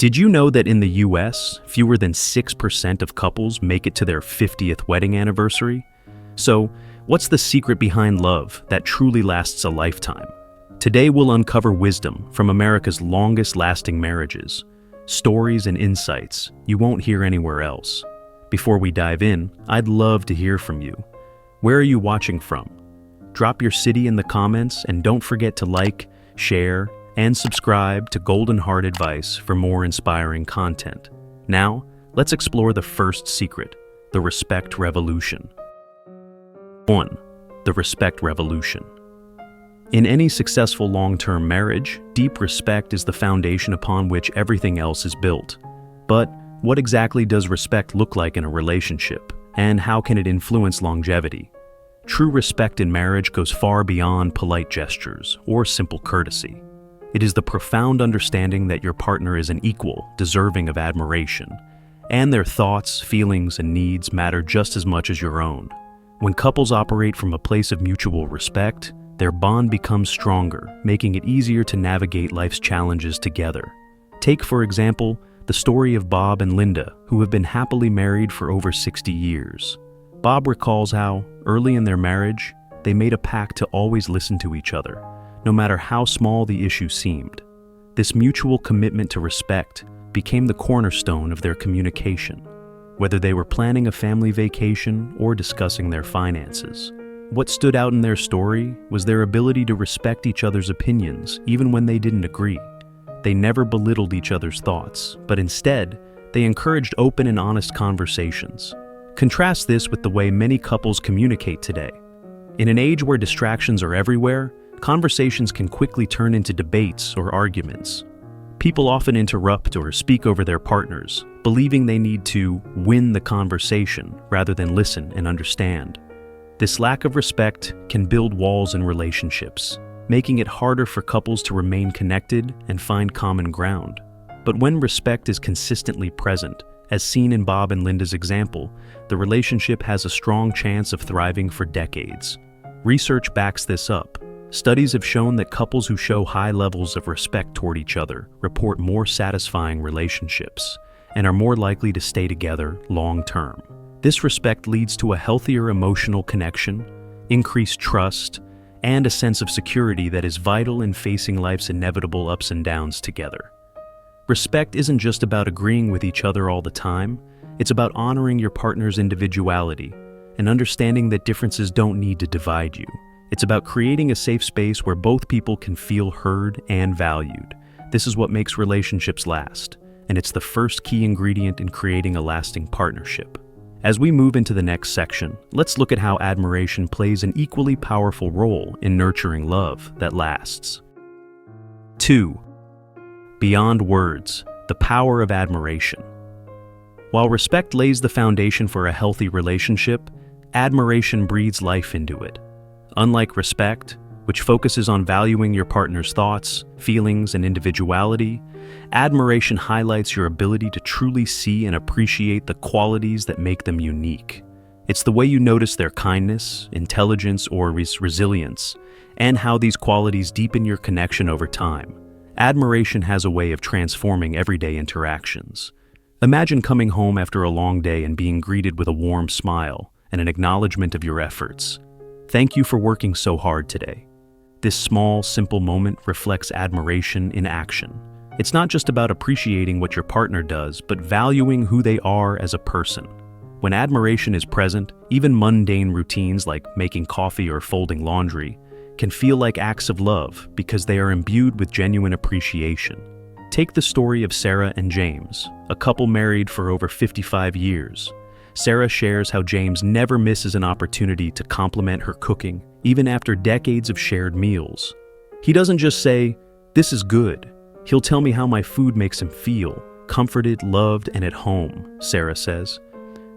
Did you know that in the US, fewer than 6% of couples make it to their 50th wedding anniversary? So, what's the secret behind love that truly lasts a lifetime? Today we'll uncover wisdom from America's longest-lasting marriages, stories and insights you won't hear anywhere else. Before we dive in, I'd love to hear from you. Where are you watching from? Drop your city in the comments and don't forget to like, share, and subscribe to Golden Heart Advice for more inspiring content. Now, let's explore the first secret, the respect revolution. 1. The respect revolution. In any successful long-term marriage, deep respect is the foundation upon which everything else is built. But what exactly does respect look like in a relationship, and how can it influence longevity? True respect in marriage goes far beyond polite gestures or simple courtesy. It is the profound understanding that your partner is an equal, deserving of admiration, and their thoughts, feelings, and needs matter just as much as your own. When couples operate from a place of mutual respect, their bond becomes stronger, making it easier to navigate life's challenges together. Take, for example, the story of Bob and Linda, who have been happily married for over 60 years. Bob recalls how, early in their marriage, they made a pact to always listen to each other, no matter how small the issue seemed. This mutual commitment to respect became the cornerstone of their communication, whether they were planning a family vacation or discussing their finances. What stood out in their story was their ability to respect each other's opinions, even when they didn't agree. They never belittled each other's thoughts, but instead, they encouraged open and honest conversations. Contrast this with the way many couples communicate today. In an age where distractions are everywhere, conversations can quickly turn into debates or arguments. People often interrupt or speak over their partners, believing they need to win the conversation rather than listen and understand. This lack of respect can build walls in relationships, making it harder for couples to remain connected and find common ground. But when respect is consistently present, as seen in Bob and Linda's example, the relationship has a strong chance of thriving for decades. Research backs this up. Studies have shown that couples who show high levels of respect toward each other report more satisfying relationships and are more likely to stay together long-term. This respect leads to a healthier emotional connection, increased trust, and a sense of security that is vital in facing life's inevitable ups and downs together. Respect isn't just about agreeing with each other all the time, it's about honoring your partner's individuality and understanding that differences don't need to divide you. It's about creating a safe space where both people can feel heard and valued. This is what makes relationships last, and it's the first key ingredient in creating a lasting partnership. As we move into the next section, let's look at how admiration plays an equally powerful role in nurturing love that lasts. 2. Beyond words, the power of admiration. While respect lays the foundation for a healthy relationship, admiration breathes life into it. Unlike respect, which focuses on valuing your partner's thoughts, feelings, and individuality, admiration highlights your ability to truly see and appreciate the qualities that make them unique. It's the way you notice their kindness, intelligence, or resilience, and how these qualities deepen your connection over time. Admiration has a way of transforming everyday interactions. Imagine coming home after a long day and being greeted with a warm smile and an acknowledgement of your efforts. Thank you for working so hard today. This small, simple moment reflects admiration in action. It's not just about appreciating what your partner does, but valuing who they are as a person. When admiration is present, even mundane routines like making coffee or folding laundry can feel like acts of love because they are imbued with genuine appreciation. Take the story of Sarah and James, a couple married for over 55 years. Sarah shares how James never misses an opportunity to compliment her cooking, even after decades of shared meals. He doesn't just say, "This is good." He'll tell me how my food makes him feel, comforted, loved, and at home, Sarah says.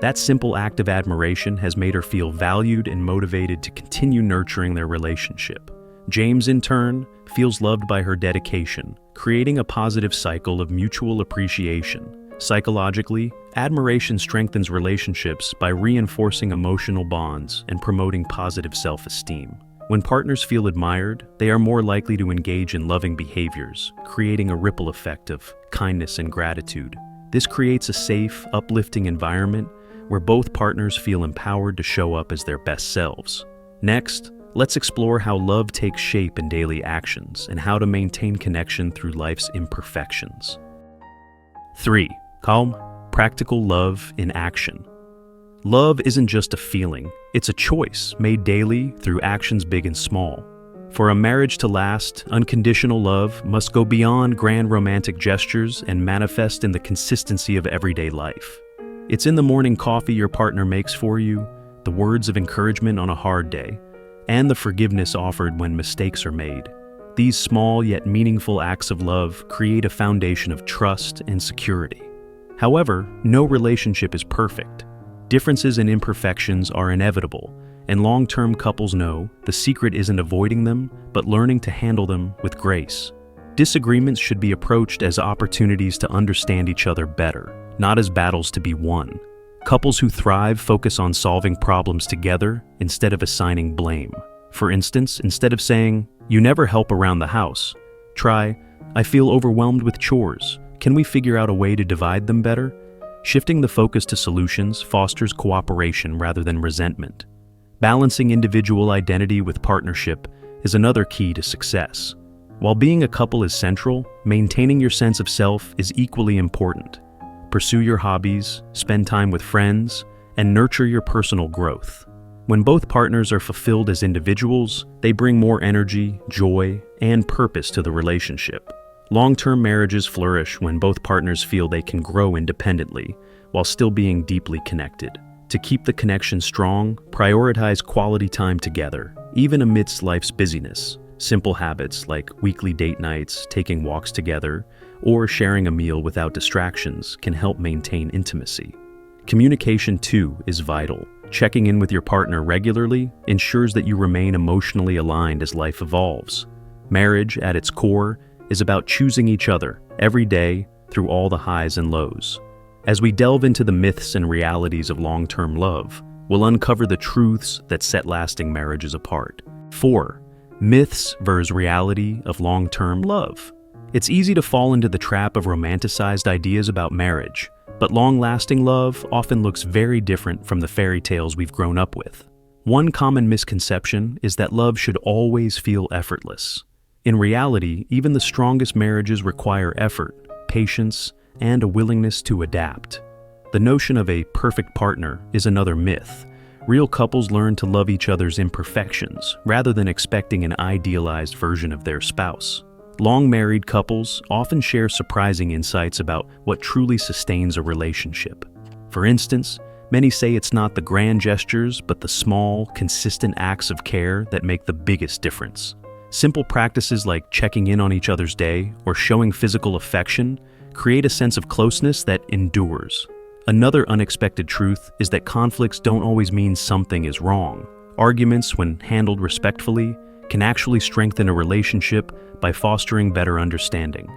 That simple act of admiration has made her feel valued and motivated to continue nurturing their relationship. James, in turn, feels loved by her dedication, creating a positive cycle of mutual appreciation. Psychologically, admiration strengthens relationships by reinforcing emotional bonds and promoting positive self-esteem. When partners feel admired, they are more likely to engage in loving behaviors, creating a ripple effect of kindness and gratitude. This creates a safe, uplifting environment where both partners feel empowered to show up as their best selves. Next, let's explore how love takes shape in daily actions and how to maintain connection through life's imperfections. 3. Calm, practical love in action. Love isn't just a feeling, it's a choice made daily through actions big and small. For a marriage to last, unconditional love must go beyond grand romantic gestures and manifest in the consistency of everyday life. It's in the morning coffee your partner makes for you, the words of encouragement on a hard day, and the forgiveness offered when mistakes are made. These small yet meaningful acts of love create a foundation of trust and security. However, no relationship is perfect. Differences and imperfections are inevitable, and long-term couples know the secret isn't avoiding them, but learning to handle them with grace. Disagreements should be approached as opportunities to understand each other better, not as battles to be won. Couples who thrive focus on solving problems together instead of assigning blame. For instance, instead of saying, "You never help around the house," try, "I feel overwhelmed with chores. Can we figure out a way to divide them better?" Shifting the focus to solutions fosters cooperation rather than resentment. Balancing individual identity with partnership is another key to success. While being a couple is central, maintaining your sense of self is equally important. Pursue your hobbies, spend time with friends, and nurture your personal growth. When both partners are fulfilled as individuals, they bring more energy, joy, and purpose to the relationship. Long-term marriages flourish when both partners feel they can grow independently while still being deeply connected. To keep the connection strong, prioritize quality time together, even amidst life's busyness. Simple habits like weekly date nights, taking walks together, or sharing a meal without distractions can help maintain intimacy. Communication, too, is vital. Checking in with your partner regularly ensures that you remain emotionally aligned as life evolves. Marriage, at its core, is about choosing each other every day through all the highs and lows. As we delve into the myths and realities of long-term love, we'll uncover the truths that set lasting marriages apart. 4. Myths versus reality of long-term love. It's easy to fall into the trap of romanticized ideas about marriage, but long-lasting love often looks very different from the fairy tales we've grown up with. One common misconception is that love should always feel effortless. In reality, even the strongest marriages require effort, patience, and a willingness to adapt. The notion of a perfect partner is another myth. Real couples learn to love each other's imperfections rather than expecting an idealized version of their spouse. Long-married couples often share surprising insights about what truly sustains a relationship. For instance, many say it's not the grand gestures, but the small, consistent acts of care that make the biggest difference. Simple practices like checking in on each other's day or showing physical affection create a sense of closeness that endures. Another unexpected truth is that conflicts don't always mean something is wrong. Arguments, when handled respectfully, can actually strengthen a relationship by fostering better understanding.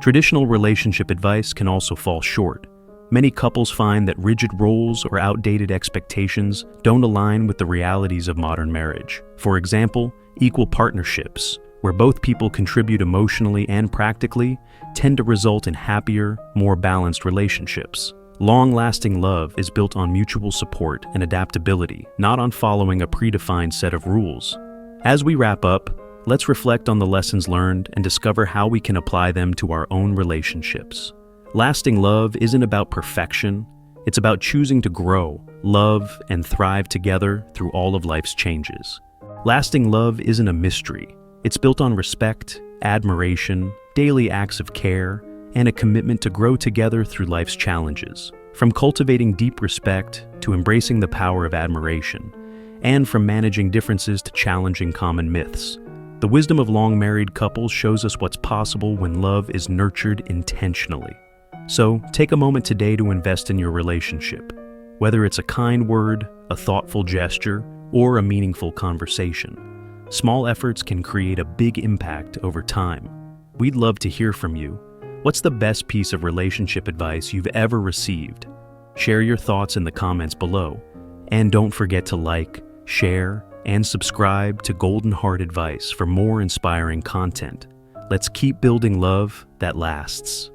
Traditional relationship advice can also fall short. Many couples find that rigid roles or outdated expectations don't align with the realities of modern marriage. For example, equal partnerships, where both people contribute emotionally and practically, tend to result in happier, more balanced relationships. Long-lasting love is built on mutual support and adaptability, not on following a predefined set of rules. As we wrap up, let's reflect on the lessons learned and discover how we can apply them to our own relationships. Lasting love isn't about perfection, it's about choosing to grow, love, and thrive together through all of life's changes. Lasting love isn't a mystery. It's built on respect, admiration, daily acts of care, and a commitment to grow together through life's challenges. From cultivating deep respect to embracing the power of admiration, and from managing differences to challenging common myths. The wisdom of long-married couples shows us what's possible when love is nurtured intentionally. So, take a moment today to invest in your relationship. Whether it's a kind word, a thoughtful gesture, or a meaningful conversation. Small efforts can create a big impact over time. We'd love to hear from you. What's the best piece of relationship advice you've ever received? Share your thoughts in the comments below. And don't forget to like, share, and subscribe to Golden Heart Advice for more inspiring content. Let's keep building love that lasts.